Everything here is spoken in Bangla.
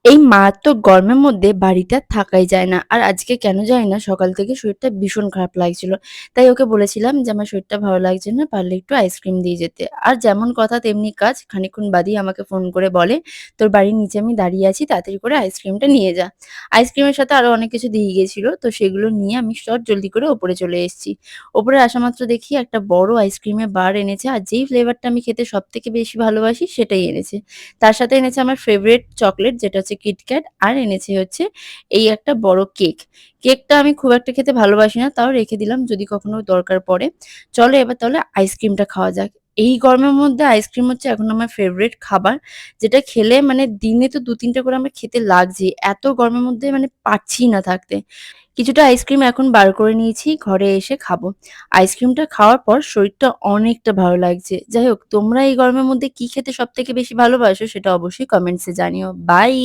এই মারাত্মক গরমের মধ্যে বাড়িতে আর থাকাই যায় না। আর আজকে কেন জানি না সকাল থেকে শরীরটা ভীষণ খারাপ লাগছিল। তাই ওকে বলেছিলাম যে, "আমার শরীরটা ভালো লাগছে না, পারলে একটু আইসক্রিম দিয়ে যেতে।" আর যেমন কথা তেমনি কাজ। খানিকক্ষণ বাদেই আমাকে ফোন করে বলে, "তোর বাড়ির নিচে আমি দাঁড়িয়ে আছি, তাড়াতাড়ি করে আইসক্রিমটা নিয়ে যা।" আইসক্রিমের সাথে আরো অনেক কিছু দিয়ে গিয়েছিল। তো সেগুলো নিয়ে আমি জলদি করে ওপরে চলে এসেছি। ওপরে আসা মাত্র দেখি একটা বড় আইসক্রিমের বার এনেছে। আর যেই ফ্লেভারটা আমি খেতে সবথেকে বেশি ভালোবাসি সেটাই এনেছে। তার সাথে এনেছে আমার ফেভারিট চকোলেট যেটা হচ্ছে কিটক্যাট আর এনেছে হচ্ছে এই একটা বড় কেক। কেকটা আমি খুব একটা খেতে ভালোবাসি না, তাও রেখে দিলাম যদি কখনো দরকার পড়ে। চলো এবার তাহলে আইসক্রিমটা খাওয়া যাক। এই গরমের মধ্যে আইসক্রিম হচ্ছে এখন আমার ফেভারিট খাবার। যেটা খেলে মানে দিনে তো ২-৩ টা করে আমার খেতে লাগছেই। এত গরমের মধ্যে মানে পারছিই না থাকতে। কিছুটা আইসক্রিম এখন বার করে নিয়েছি, ঘরে এসে খাবো। আইসক্রিমটা খাওয়ার পর শরীরটা অনেকটা ভালো লাগছে। যাই হোক তোমরা এই গরমের মধ্যে কি খেতে সবথেকে বেশি ভালোবাসো সেটা অবশ্যই কমেন্টস এ জানিও। বাই।